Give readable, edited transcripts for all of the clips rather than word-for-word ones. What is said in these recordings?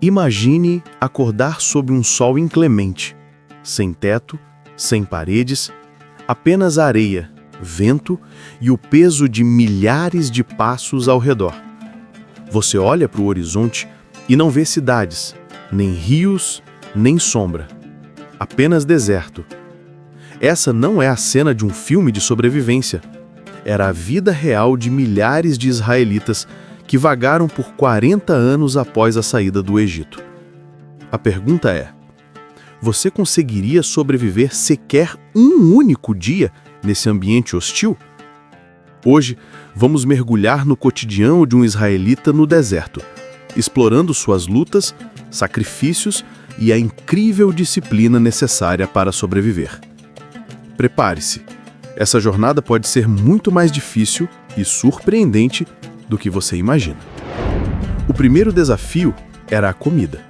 Imagine acordar sob um sol inclemente, sem teto, sem paredes, apenas areia, vento e o peso de milhares de passos ao redor. Você olha para o horizonte e não vê cidades, nem rios, nem sombra. Apenas deserto. Essa não é a cena de um filme de sobrevivência. Era a vida real de milhares de israelitas que vagaram por 40 anos após a saída do Egito. A pergunta é: você conseguiria sobreviver sequer um único dia nesse ambiente hostil? Hoje, vamos mergulhar no cotidiano de um israelita no deserto, explorando suas lutas, sacrifícios e a incrível disciplina necessária para sobreviver. Prepare-se. Essa jornada pode ser muito mais difícil e surpreendente do que você imagina. O primeiro desafio era a comida.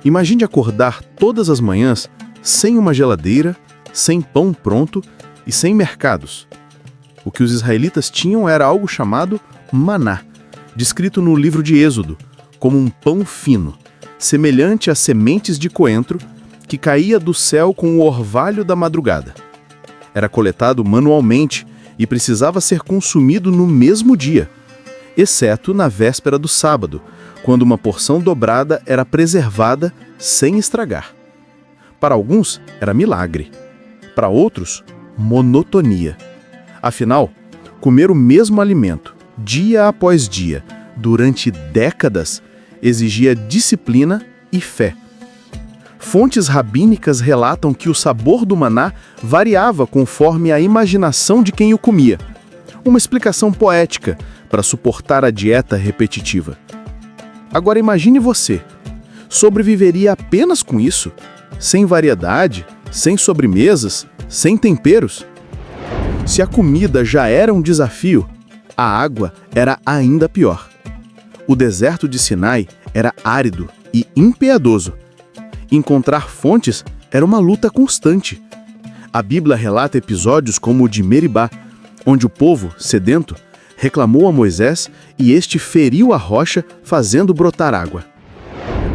Imagine acordar todas as manhãs sem uma geladeira, sem pão pronto e sem mercados. O que os israelitas tinham era algo chamado maná, descrito no livro de Êxodo como um pão fino, semelhante a sementes de coentro, que caía do céu com o orvalho da madrugada. Era coletado manualmente e precisava ser consumido no mesmo dia, exceto na véspera do sábado, quando uma porção dobrada era preservada sem estragar. Para alguns, era milagre. Para outros, monotonia. Afinal, comer o mesmo alimento, dia após dia, durante décadas, exigia disciplina e fé. Fontes rabínicas relatam que o sabor do maná variava conforme a imaginação de quem o comia. Uma explicação poética para suportar a dieta repetitiva. Agora imagine você. Sobreviveria apenas com isso? Sem variedade? Sem sobremesas? Sem temperos? Se a comida já era um desafio, a água era ainda pior. O deserto de Sinai era árido e impiedoso. Encontrar fontes era uma luta constante. A Bíblia relata episódios como o de Meribá, onde o povo, sedento, reclamou a Moisés e este feriu a rocha, fazendo brotar água.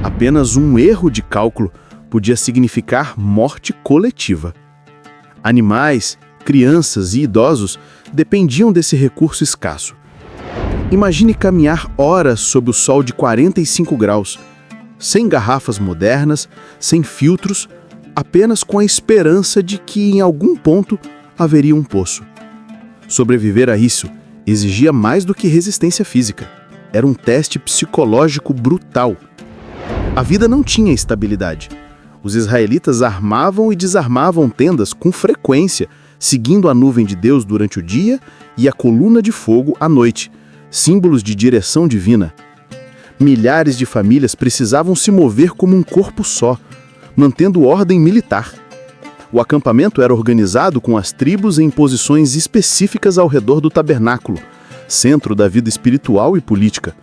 Apenas um erro de cálculo podia significar morte coletiva. Animais, crianças e idosos dependiam desse recurso escasso. Imagine caminhar horas sob o sol de 45 graus, sem garrafas modernas, sem filtros, apenas com a esperança de que em algum ponto haveria um poço. Sobreviver a isso exigia mais do que resistência física. Era um teste psicológico brutal. A vida não tinha estabilidade. Os israelitas armavam e desarmavam tendas com frequência, seguindo a nuvem de Deus durante o dia e a coluna de fogo à noite, símbolos de direção divina. Milhares de famílias precisavam se mover como um corpo só, mantendo ordem militar. O acampamento era organizado com as tribos em posições específicas ao redor do tabernáculo, centro da vida espiritual e política.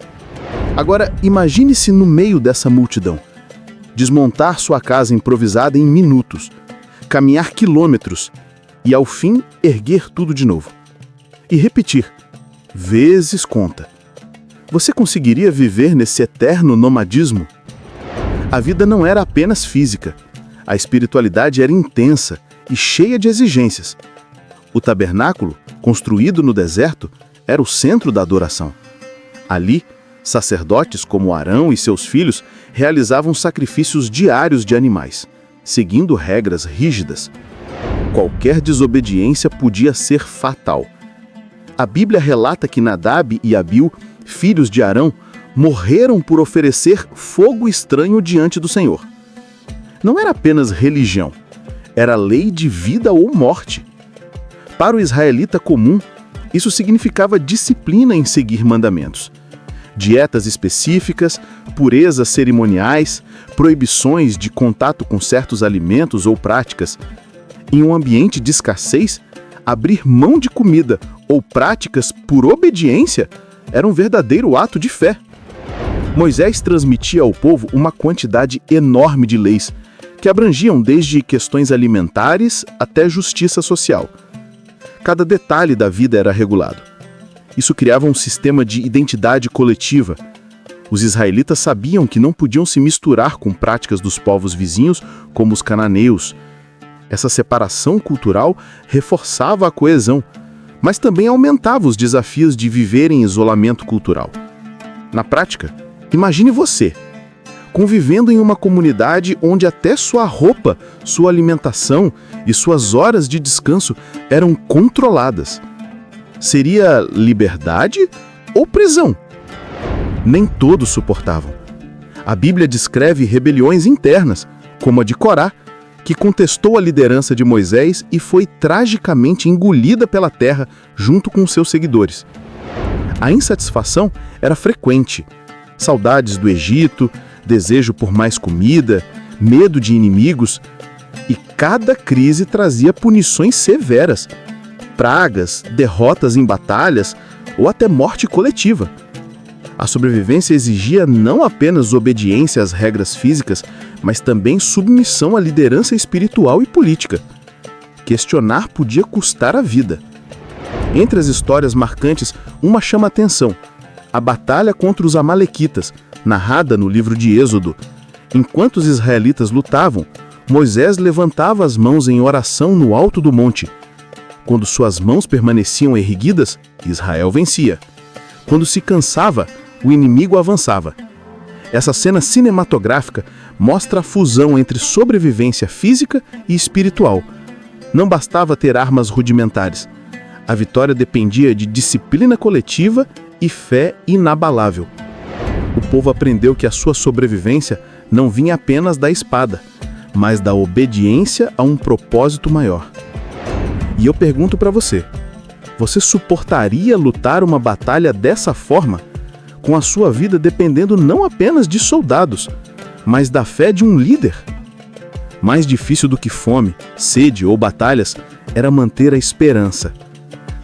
Agora, imagine-se no meio dessa multidão. Desmontar sua casa improvisada em minutos, caminhar quilômetros e, ao fim, erguer tudo de novo. E repetir. Vezes conta. Você conseguiria viver nesse eterno nomadismo? A vida não era apenas física. A espiritualidade era intensa e cheia de exigências. O tabernáculo, construído no deserto, era o centro da adoração. Ali, sacerdotes como Arão e seus filhos realizavam sacrifícios diários de animais, seguindo regras rígidas. Qualquer desobediência podia ser fatal. A Bíblia relata que Nadab e Abiú, filhos de Arão, morreram por oferecer fogo estranho diante do Senhor. Não era apenas religião, era lei de vida ou morte. Para o israelita comum, isso significava disciplina em seguir mandamentos. Dietas específicas, purezas cerimoniais, proibições de contato com certos alimentos ou práticas. Em um ambiente de escassez, abrir mão de comida ou práticas por obediência era um verdadeiro ato de fé. Moisés transmitia ao povo uma quantidade enorme de leis, que abrangiam desde questões alimentares até justiça social. Cada detalhe da vida era regulado. Isso criava um sistema de identidade coletiva. Os israelitas sabiam que não podiam se misturar com práticas dos povos vizinhos, como os cananeus. Essa separação cultural reforçava a coesão, mas também aumentava os desafios de viver em isolamento cultural. Na prática, imagine você, convivendo em uma comunidade onde até sua roupa, sua alimentação e suas horas de descanso eram controladas. Seria liberdade ou prisão? Nem todos suportavam. A Bíblia descreve rebeliões internas, como a de Corá, que contestou a liderança de Moisés e foi tragicamente engolida pela terra junto com seus seguidores. A insatisfação era frequente. Saudades do Egito, desejo por mais comida, medo de inimigos, e cada crise trazia punições severas, pragas, derrotas em batalhas ou até morte coletiva. A sobrevivência exigia não apenas obediência às regras físicas, mas também submissão à liderança espiritual e política. Questionar podia custar a vida. Entre as histórias marcantes, uma chama a atenção: a batalha contra os amalequitas, narrada no livro de Êxodo. Enquanto os israelitas lutavam, Moisés levantava as mãos em oração no alto do monte. Quando suas mãos permaneciam erguidas, Israel vencia. Quando se cansava, o inimigo avançava. Essa cena cinematográfica mostra a fusão entre sobrevivência física e espiritual. Não bastava ter armas rudimentares. A vitória dependia de disciplina coletiva e fé inabalável. O povo aprendeu que a sua sobrevivência não vinha apenas da espada, mas da obediência a um propósito maior. E eu pergunto para você: você suportaria lutar uma batalha dessa forma, com a sua vida dependendo não apenas de soldados, mas da fé de um líder? Mais difícil do que fome, sede ou batalhas era manter a esperança.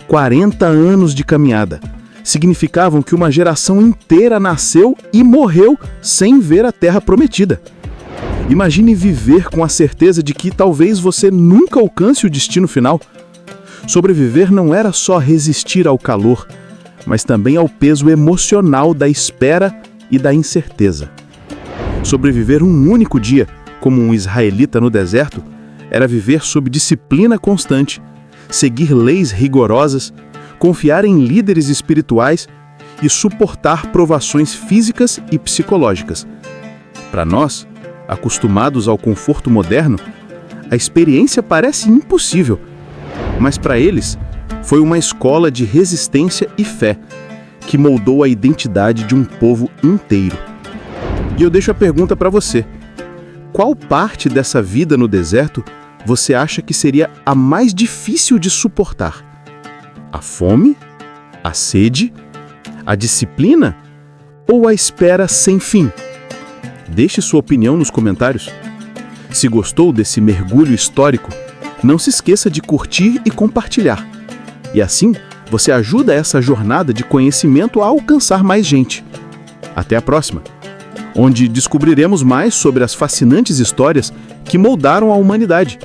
40 anos de caminhada significavam que uma geração inteira nasceu e morreu sem ver a terra prometida. Imagine viver com a certeza de que talvez você nunca alcance o destino final. Sobreviver não era só resistir ao calor, mas também ao peso emocional da espera e da incerteza. Sobreviver um único dia, como um israelita no deserto, era viver sob disciplina constante, seguir leis rigorosas, confiar em líderes espirituais e suportar provações físicas e psicológicas. Para nós, acostumados ao conforto moderno, a experiência parece impossível, mas para eles foi uma escola de resistência e fé que moldou a identidade de um povo inteiro. E eu deixo a pergunta para você: qual parte dessa vida no deserto você acha que seria a mais difícil de suportar? A fome? A sede? A disciplina? Ou a espera sem fim? Deixe sua opinião nos comentários. Se gostou desse mergulho histórico, não se esqueça de curtir e compartilhar. E assim, você ajuda essa jornada de conhecimento a alcançar mais gente. Até a próxima, onde descobriremos mais sobre as fascinantes histórias que moldaram a humanidade.